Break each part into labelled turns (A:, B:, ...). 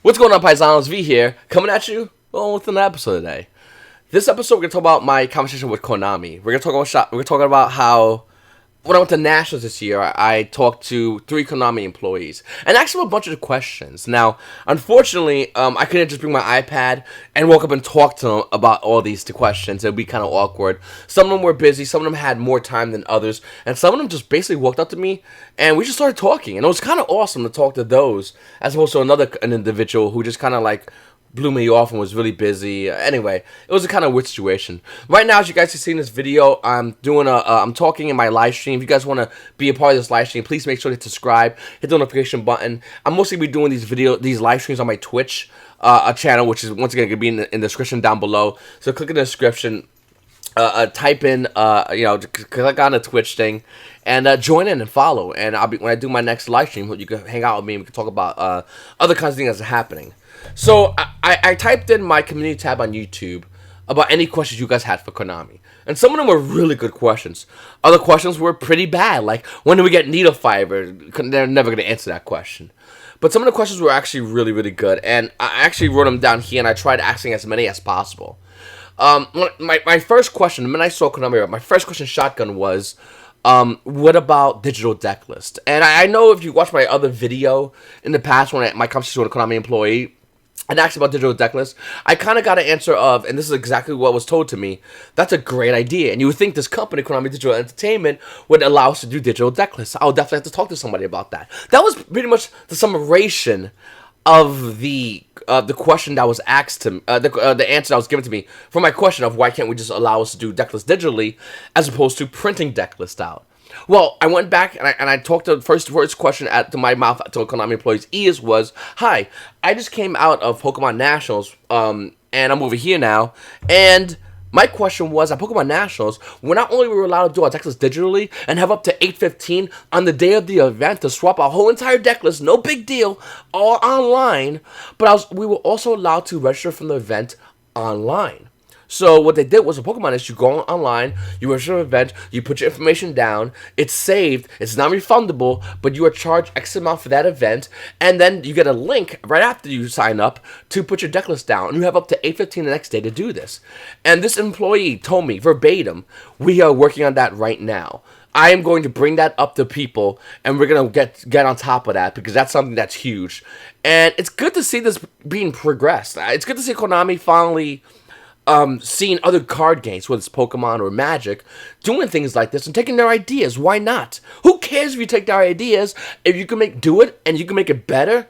A: What's going on, Paisanos? V here, coming at you with an episode today. This episode, we're gonna talk about my conversation with Konami. We're gonna talk about how when I went to Nationals this year, I talked to 3 Konami employees and asked them a bunch of questions. Now, unfortunately, I couldn't just bring my iPad and walk up and talk to them about all these questions. It would be kind of awkward. Some of them were busy, some of them had more time than others, and some of them just basically walked up to me and we just started talking. And it was kind of awesome to talk to those as opposed to an individual who just kind of like blew me off and was really busy. Anyway, it was a kind of weird situation. Right now, as you guys can see in this video, I'm talking in my live stream. If you guys want to be a part of this live stream, please make sure to subscribe, hit the notification button. I'm mostly be doing these live streams on my Twitch channel, which is once again gonna be in the description down below. So click in the description, type in click on the Twitch thing, and join in and follow. And when I do my next live stream, you can hang out with me and we can talk about other kinds of things that are happening. So I typed in my community tab on YouTube about any questions you guys had for Konami. And some of them were really good questions. Other questions were pretty bad, like when do we get needle fiber? They're never going to answer that question. But some of the questions were actually really, really good. And I actually wrote them down here and I tried asking as many as possible. My first question, when I saw Konami, my first question shotgun was, what about digital deck list? And I know if you watch my other video in the past when my conversation with a Konami employee, and asked about digital deck list, I kind of got an answer of, and this is exactly what was told to me, that's a great idea. And you would think this company, Konami Digital Entertainment, would allow us to do digital deck lists. I'll definitely have to talk to somebody about that. That was pretty much the summation of the question that was asked to me, the answer that was given to me for my question of why can't we just allow us to do deck lists digitally as opposed to printing deck lists out. Well, I went back and I talked to the first question to my mouth to Konami employees' ears was, "Hi, I just came out of Pokemon Nationals, and I'm over here now, and my question was, at Pokemon Nationals, not only were we allowed to do our deck list digitally and have up to 8:15 on the day of the event to swap our whole entire deck list, no big deal, all online, but we were also allowed to register from the event online." So what they did was, a Pokemon is you go online, you register an event, you put your information down, it's saved, it's non-refundable, but you are charged X amount for that event, and then you get a link right after you sign up to put your deck list down, and you have up to 8:15 the next day to do this. And this employee told me verbatim, we are working on that right now. I am going to bring that up to people, and we're going to get on top of that, because that's something that's huge. And it's good to see this being progressed. It's good to see Konami finally seeing other card games, whether it's Pokemon or Magic, doing things like this and taking their ideas. Why not? Who cares if you take their ideas? If you can do it and you can make it better,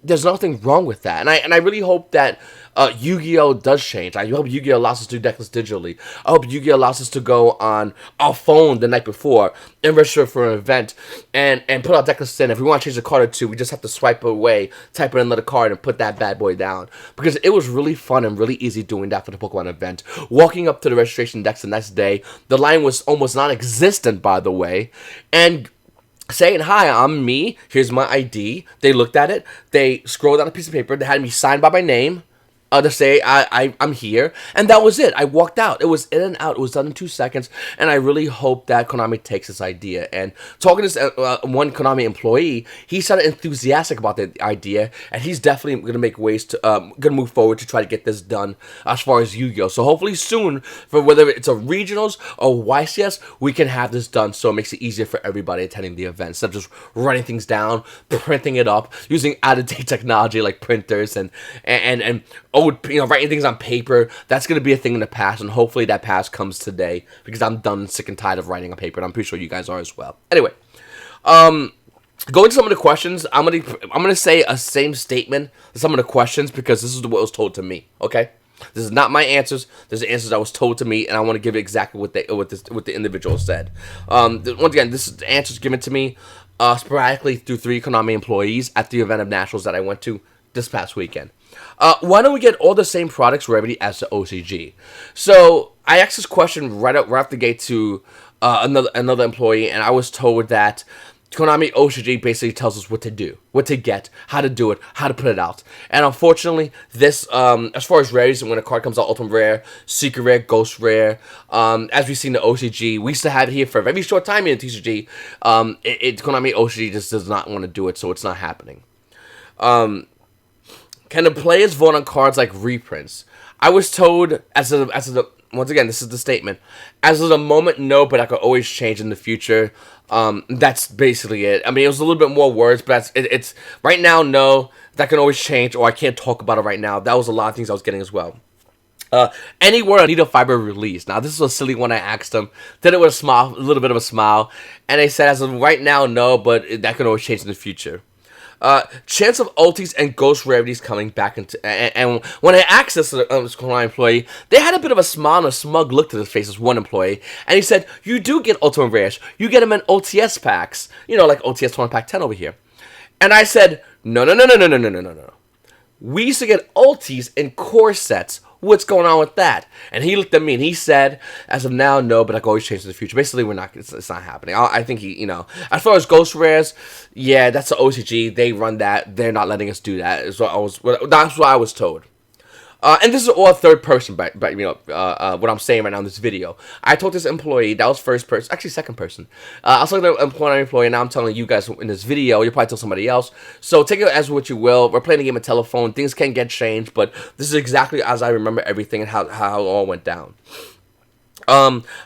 A: there's nothing wrong with that. And I really hope that YuGiOh does change. I hope YuGiOh allows us to do deck lists digitally. I hope YuGiOh allows us to go on our phone the night before and register for an event and put our deck lists in. If we want to change a card or two, we just have to swipe away, type in another card, and put that bad boy down. Because it was really fun and really easy doing that for the Pokemon event. Walking up to the registration desk the next day, the line was almost non-existent, by the way, and saying, "Hi, I'm me, here's my ID." They looked at it, they scrolled down a piece of paper, they had me signed by my name, to say I'm here, and that was it. I walked out. It was in and out. It was done in 2 seconds, and I really hope that Konami takes this idea. And talking to this, one Konami employee, he sounded enthusiastic about the idea, and he's definitely going to make ways to going to move forward to try to get this done as far as YuGiOh. So hopefully soon, for whether it's a regionals or YCS, we can have this done so it makes it easier for everybody attending the event instead of just writing things down, printing it up, using out-of-date technology like printers and writing things on paper. That's going to be a thing in the past, and hopefully that past comes today, because I'm done, sick and tired of writing on paper, and I'm pretty sure you guys are as well. Anyway, going to some of the questions, I'm gonna say a same statement to some of the questions, because this is what was told to me, okay? This is not my answers. This is the answers that was told to me, and I want to give exactly what the individual said. Once again, this is the answers given to me sporadically through 3 Konami employees at the event of Nationals that I went to this past weekend. Why don't we get all the same products ready as the OCG? So I asked this question right off the gate to another employee, and I was told that Konami OCG basically tells us what to do, what to get, how to do it, how to put it out. And unfortunately, this, as far as rares, when a card comes out, Ultimate Rare, Secret Rare, Ghost Rare, as we've seen the OCG, we used to have it here for a very short time in the TCG. Konami OCG just does not want to do it, so it's not happening. Can the players vote on cards like reprints? I was told once again, this is the statement. As of the moment, no, but I could always change in the future. That's basically it. I mean, it was a little bit more words, but it's right now, no. That can always change, or I can't talk about it right now. That was a lot of things I was getting as well. Any word on needle fiber release? Now, this is a silly one I asked them. Did it with a smile, a little bit of a smile. And they said, as of right now, no, but that can always change in the future. Chance of ultis and ghost rarities coming back into... And when I asked this Konami employee, they had a bit of a smile and a smug look to their faces, one employee. And he said, you do get ultimate rares. You get them in OTS packs. You know, like OTS 1 Pack 10 over here. And I said, no. We used to get ultis in core sets. What's going on with that? And he looked at me and he said, as of now, no, but I can always change in the future. Basically, it's not happening. I think he, as far as ghost rares, yeah, that's the OCG. They run that. They're not letting us do that. That's what I was told. And this is all third person, but what I'm saying right now in this video. I told this employee, that was first person, actually second person. I was talking to an employee, and now I'm telling you guys in this video, you'll probably tell somebody else. So take it as what you will. We're playing a game of telephone. Things can get changed, but this is exactly as I remember everything and how it all went down.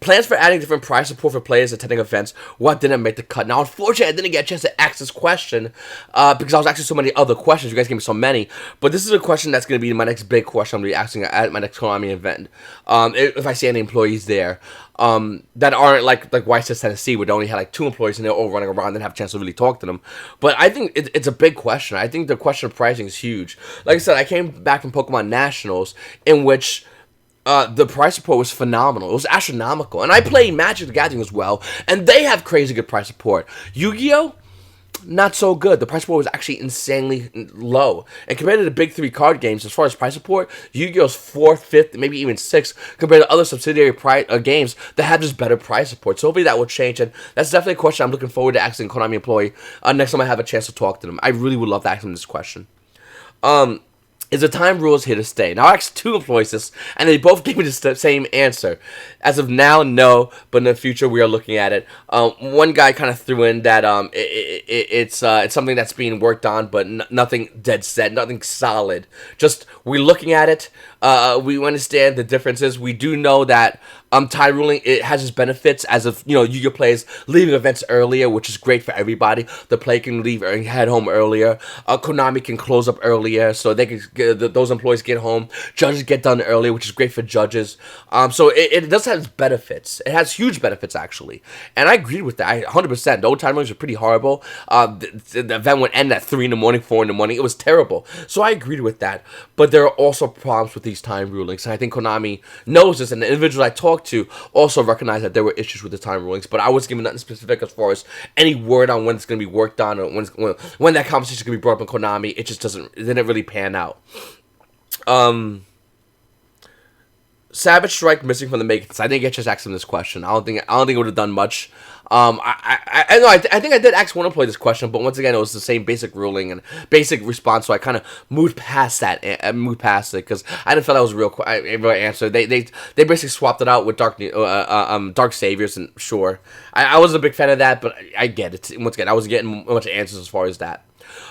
A: Plans for adding different prize support for players attending events. What didn't make the cut? Now, unfortunately, I didn't get a chance to ask this question because I was asking so many other questions. You guys gave me so many. But this is a question that's going to be my next big question I'm going to be asking at my next Konami event. If I see any employees there that aren't like YSS Tennessee, where they only had like 2 employees and they're all running around and have a chance to really talk to them. But I think it's a big question. I think the question of pricing is huge. Like I said, I came back from Pokemon Nationals in which... the price support was phenomenal. It was astronomical. And I play Magic the Gathering as well, and they have crazy good price support. Yu-Gi-Oh! Not so good. The price support was actually insanely low. And compared to the big 3 card games, as far as price support, Yu-Gi-Oh's 4th, 5th, maybe even 6th, compared to other subsidiary games that have just better price support. So hopefully that will change, and that's definitely a question I'm looking forward to asking a Konami employee next time I have a chance to talk to them. I really would love to ask them this question. Is the time rules here to stay? Now, I asked 2 employees this, and they both gave me the same answer. As of now, no, but in the future, we are looking at it. One guy kind of threw in that it's something that's being worked on, but nothing dead set, nothing solid. Just, we're looking at it. We understand the differences. We do know that time ruling, it has its benefits as of, Yu-Gi-Oh! Players leaving events earlier, which is great for everybody. The player can leave and head home earlier. Konami can close up earlier, so they can those employees get home. Judges get done earlier, which is great for judges. So it does have its benefits. It has huge benefits, actually. And I agreed with that. 100%. The old time rulings were pretty horrible. The event would end at 3 in the morning, 4 in the morning. It was terrible. So I agreed with that. But there are also problems with these time rulings. And I think Konami knows this, and the individuals I talked to also recognized that there were issues with the time rulings. But I wasn't given nothing specific as far as any word on when it's going to be worked on or when that conversation is going to be brought up in Konami. It just didn't really pan out. Savage Strike missing from the makings. I didn't get a chance to ask him this question. I don't think it would have done much. I think I did ask one employee this question, but once again, it was the same basic ruling and basic response, so I kind of moved past that. Moved past it because I didn't feel that was a real answer. They basically swapped it out with Dark Saviors, and sure, I wasn't a big fan of that, but I get it. Once again, I was getting a bunch of answers as far as that.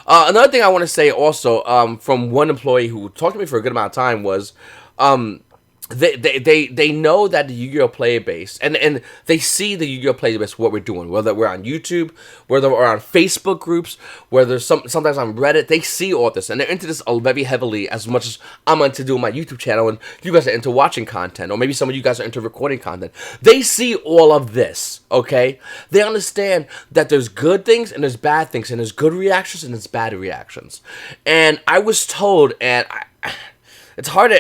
A: Another thing I want to say also from one employee who talked to me for a good amount of time was they know that the Yu-Gi-Oh! Player base, and they see the Yu-Gi-Oh! Player base, what we're doing, whether we're on YouTube, whether we're on Facebook groups, whether sometimes on Reddit, they see all this, and they're into this very heavily, as much as I'm into doing my YouTube channel, and you guys are into watching content, or maybe some of you guys are into recording content. They see all of this, okay? They understand that there's good things, and there's bad things, and there's good reactions, and there's bad reactions. And I was told, and It's hard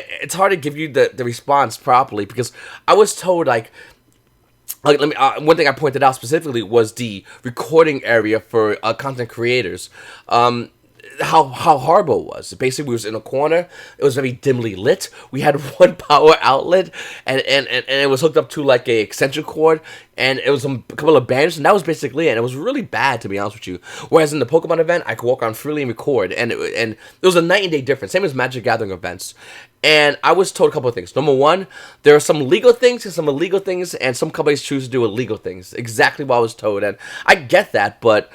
A: to give you the response properly, because I was told like let me one thing I pointed out specifically was the recording area for content creators. How horrible it was. Basically, we was in a corner. It was very dimly lit. We had one power outlet, and it was hooked up to like a extension cord, and it was a couple of banners, and that was basically it. And it was really bad, to be honest with you. Whereas in the Pokemon event, I could walk around freely and record, and it was a night and day difference. Same as Magic Gathering events. And I was told a couple of things. Number one, there are some legal things and some illegal things, and some companies choose to do illegal things. Exactly what I was told, and I get that, but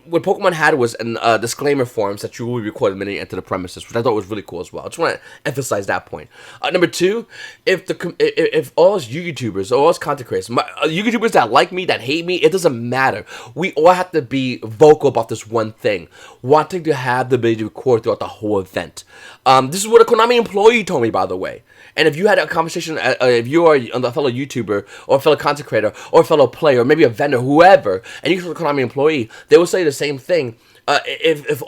A: what Pokemon had was an disclaimer forms that you will be recorded the minute you enter the premises, which I thought was really cool as well. I just want to emphasize that point. Number two, if all us YouTubers or all us content creators, YouTubers that like me, that hate me, it doesn't matter. We all have to be vocal about this one thing, wanting to have the ability to record throughout the whole event. This is what a Konami employee told me, by the way. And if you had a conversation, if you are a fellow YouTuber or a fellow content creator or a fellow player, or maybe a vendor, whoever, and you're a Konami employee, they will say the same thing. If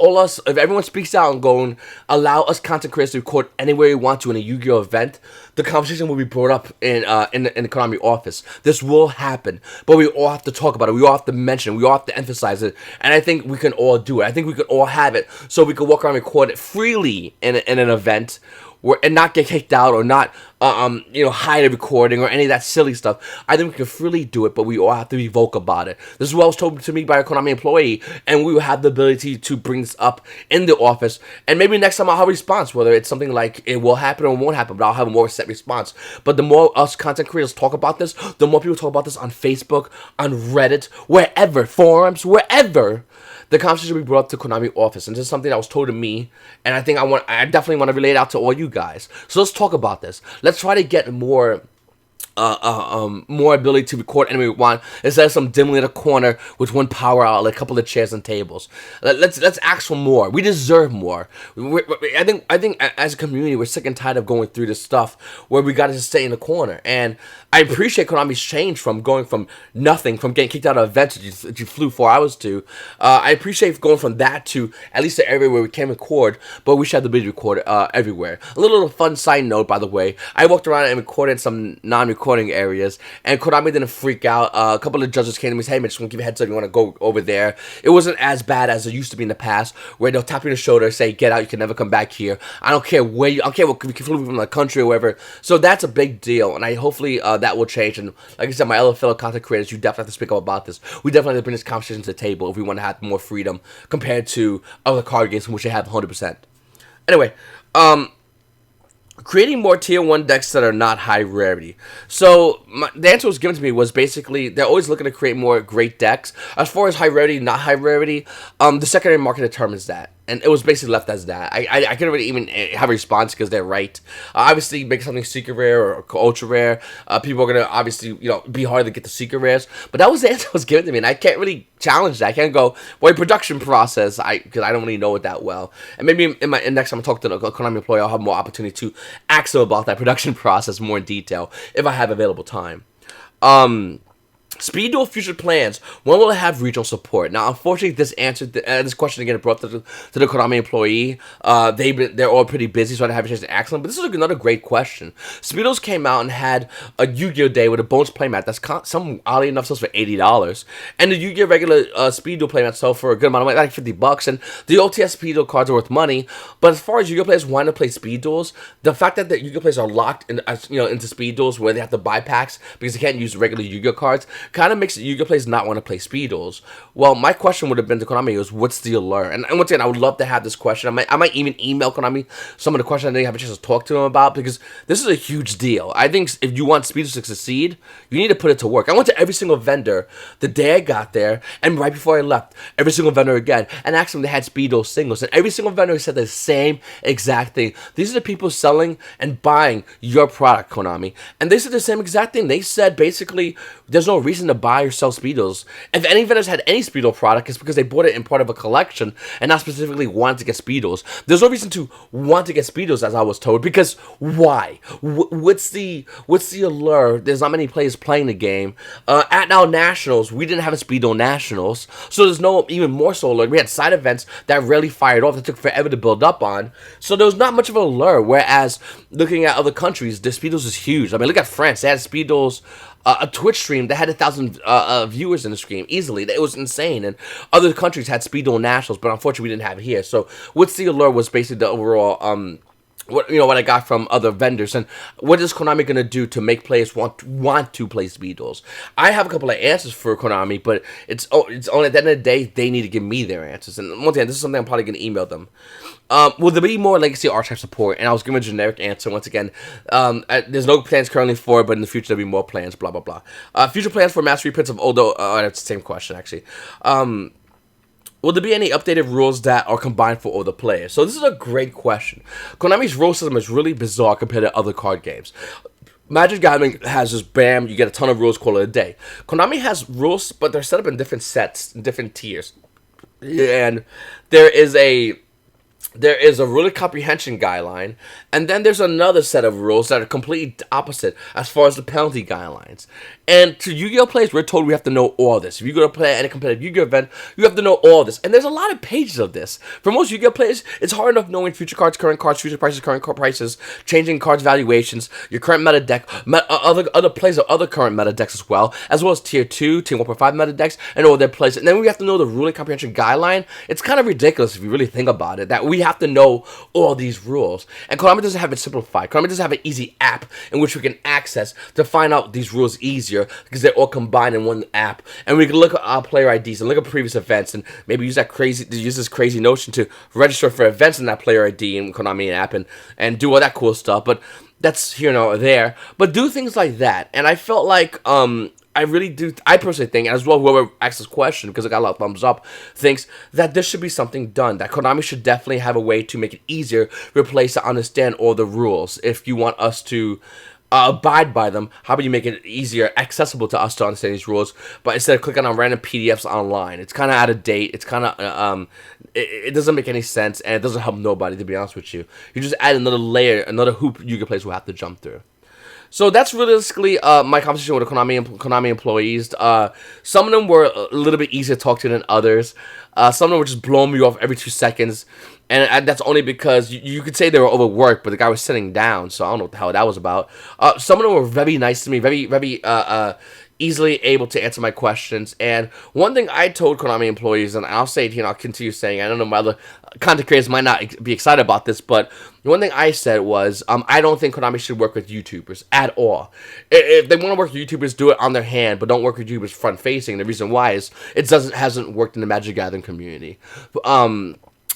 A: everyone speaks out and going, allow us content creators to record anywhere we want to in a Yu-Gi-Oh event, the conversation will be brought up in the Konami office. This will happen, but we all have to talk about it. We all have to mention it. We all have to emphasize it, and I think we can all do it. I think we can all have it, so we can walk around and record it freely in an event. And not get kicked out or not, hide a recording or any of that silly stuff. I think we can freely do it, but we all have to be vocal about it. This is what was told to me by a Konami employee, and we will have the ability to bring this up in the office. And maybe next time I'll have a response, whether it's something like it will happen or it won't happen, but I'll have a more set response. But the more us content creators talk about this, the more people talk about this on Facebook, on Reddit, wherever, forums, wherever. The conversation will be brought up to Konami office, and this is something that was told to me, and I definitely want to relay it out to all you guys. So let's talk about this. Let's try to get more ability to record any way we want instead of some dimly in a corner with one power outlet, a couple of chairs and tables. Let's ask for more. We deserve more. I think as a community we're sick and tired of going through this stuff where we got to just stay in the corner. And I appreciate Konami's change from going from nothing, from getting kicked out of events that you flew 4 hours to. I appreciate going from that to at least the area where we can record, but we should have the ability to record everywhere. A little fun side note, by the way, I walked around and recorded some non-recording areas, and Konami didn't freak out. A couple of judges came to me and said, hey man, just want to give you a heads up, you want to go over there. It wasn't as bad as it used to be in the past, where they'll tap you on the shoulder, say, get out, you can never come back here. I don't care where you, I don't care what, you can flew from the country or wherever. So that's a big deal, and I hopefully that will change. And like I said, my other fellow content creators, you definitely have to speak up about this. We definitely have to bring this conversation to the table if we want to have more freedom compared to other card games in which they have 100%. Anyway, creating more tier 1 decks that are not high rarity. So the answer was given to me was basically they're always looking to create more great decks. As far as high rarity, not high rarity, the secondary market determines that. And it was basically left as that. I couldn't really even have a response because they're right. Obviously, make something secret rare or ultra rare. People are going to obviously, be hard to get the secret rares. But that was the answer that was given to me. And I can't really challenge that. I can't go, well, production process, because I don't really know it that well. And maybe in next time I talk to the Konami employee, I'll have more opportunity to ask them about that production process more in detail if I have available time. Speed Duel future plans. When will it have regional support? Now, unfortunately, this question again brought to the Konami employee. They're all pretty busy, so I didn't have a chance to ask them. But this is another great question. Speed Duels came out and had a Yu-Gi-Oh day with a bonus playmat. That's oddly enough sells for $80, and the Yu-Gi-Oh regular Speed Duel playmat sold for a good amount of money, like $50. And the OTS Speed Duel cards are worth money. But as far as Yu-Gi-Oh players wanting to play Speed Duels, the fact that the Yu-Gi-Oh players are locked into Speed Duels where they have to buy packs because they can't use regular Yu-Gi-Oh cards kind of makes Yu-Gi-Oh players not want to play Speed Duels. Well, my question would have been to Konami was, what's the allure? And once again, I would love to have this question. I might even email Konami some of the questions I didn't have a chance to talk to them about, because this is a huge deal. I think if you want Speed Duels to succeed, you need to put it to work. I went to every single vendor the day I got there, and right before I left, every single vendor again, and asked them if they had Speed Duels singles, and every single vendor said the same exact thing. These are the people selling and buying your product, Konami, and they said the same exact thing. They said basically there's no reason to buy or sell Speed Duels. If any vendors had any Speed Duel product, it's because they bought it in part of a collection and not specifically wanted to get Speed Duels. There's no reason to want to get Speed Duels, as I was told, because why? What's the allure? There's not many players playing the game. At our Nationals, we didn't have a Speed Duel Nationals, so there's no even more so allure. We had side events that rarely fired off, that took forever to build up on, so there was not much of a allure, whereas looking at other countries, the Speed Duels is huge. I mean, look at France. They had Speed Duels, a Twitch stream that had 1,000 viewers in the stream easily. It was insane. And other countries had Speed Duel Nationals, but unfortunately we didn't have it here. So what's the allure was basically the overall what I got from other vendors, and what is Konami gonna do to make players want to play Speed Duels? I have a couple of answers for Konami, but it's only at the end of the day they need to give me their answers. And once again, this is something I'm probably gonna email them. Will there be more Legacy Archetype support? And I was giving a generic answer once again. There's no plans currently for it, but in the future there'll be more plans. Blah blah blah. Future plans for mass reprints of older. That's the same question actually. will there be any updated rules that are combined for all the players? So this is a great question. Konami's rule system is really bizarre compared to other card games. Magic Gathering has this bam, you get a ton of rules, call it a day. Konami has rules, but they're set up in different sets, different tiers. And there is a rule comprehension guideline, and then there's another set of rules that are completely opposite as far as the penalty guidelines. And to Yu-Gi-Oh players, we're told we have to know all this. If you go to play any competitive Yu-Gi-Oh event, you have to know all this. And there's a lot of pages of this. For most Yu-Gi-Oh players, it's hard enough knowing future cards, current cards, future prices, current card prices, changing cards valuations, your current meta deck, other plays of other current meta decks as well as tier 2, tier 1.5 meta decks, and all their plays. And then we have to know the ruling comprehension guideline. It's kind of ridiculous if you really think about it, that we have to know all these rules. And Konami doesn't have it simplified. Konami doesn't have an easy app in which we can access to find out these rules easier, because they're all combined in one app. And we can look at our player IDs and look at previous events and maybe use this crazy notion to register for events in that player ID in Konami app and do all that cool stuff. But that's here nor there. But do things like that. And I felt like I personally think, as well whoever asked this question, because I got a lot of thumbs up, thinks that this should be something done, that Konami should definitely have a way to make it easier for players to understand all the rules. If you want us to abide by them, how about you make it easier, accessible to us to understand these rules, but instead of clicking on random PDFs online. It's kind of out of date. It's kind of it doesn't make any sense, and it doesn't help nobody, to be honest with you. You just add another layer, another hoop Yu-Gi-Oh players will have to jump through. So that's realistically my conversation with the Konami employees. Some of them were a little bit easier to talk to than others. Some of them were just blowing me off every 2 seconds. And that's only because you could say they were overworked, but the guy was sitting down, so I don't know what the hell that was about. Some of them were very nice to me, very easily able to answer my questions. And one thing I told Konami employees, and I'll say it here and I'll continue saying, I don't know, my other content creators might not be excited about this, but one thing I said was, I don't think Konami should work with YouTubers at all. If they want to work with YouTubers, do it on their hand, but don't work with YouTubers front-facing. The reason why is it hasn't worked in the Magic Gathering community.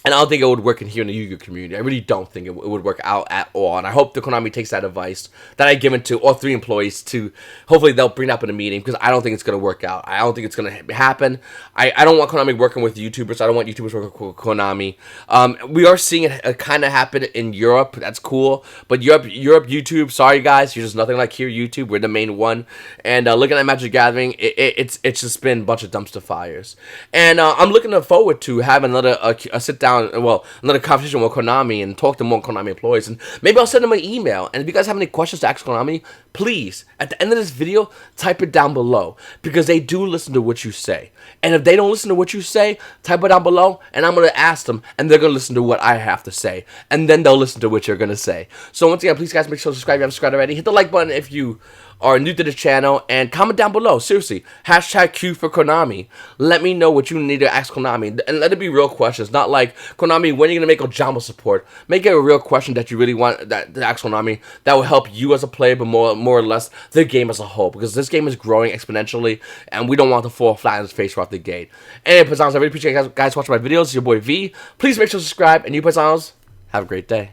A: And I don't think it would work in here in the Yu-Gi-Oh community. I really don't think it would work out at all. And I hope the Konami takes that advice that I given to all 3 employees to, hopefully they'll bring it up in a meeting, because I don't think it's going to work out. I don't think it's going to happen. I don't want Konami working with YouTubers. I don't want YouTubers working with Konami. We are seeing it kind of happen in Europe. That's cool. But Europe YouTube, sorry guys, you're just nothing like here YouTube. We're the main one. And looking at Magic Gathering, it's just been a bunch of dumpster fires. And I'm looking forward to having another sit down, another conversation with Konami and talk to more Konami employees, and maybe I'll send them an email. And if you guys have any questions to ask Konami, please, at the end of this video, type it down below, because they do listen to what you say. And if they don't listen to what you say, type it down below, and I'm going to ask them, and they're going to listen to what I have to say, and then they'll listen to what you're going to say. So once again, please guys, make sure to subscribe if you haven't subscribed already. Hit the like button if you are new to the channel, and comment down below, seriously, #Q for Konami. Let me know what you need to ask Konami, and let it be real questions, not like, Konami, when are you going to make Ojama support? Make it a real question that you really want to ask Konami, that will help you as a player, but more or less the game as a whole, because this game is growing exponentially, and we don't want to fall flat in its face right off the gate. And Paisanos, I really appreciate you guys watching my videos. It's your boy V. Please make sure to subscribe, and you Paisanos, have a great day.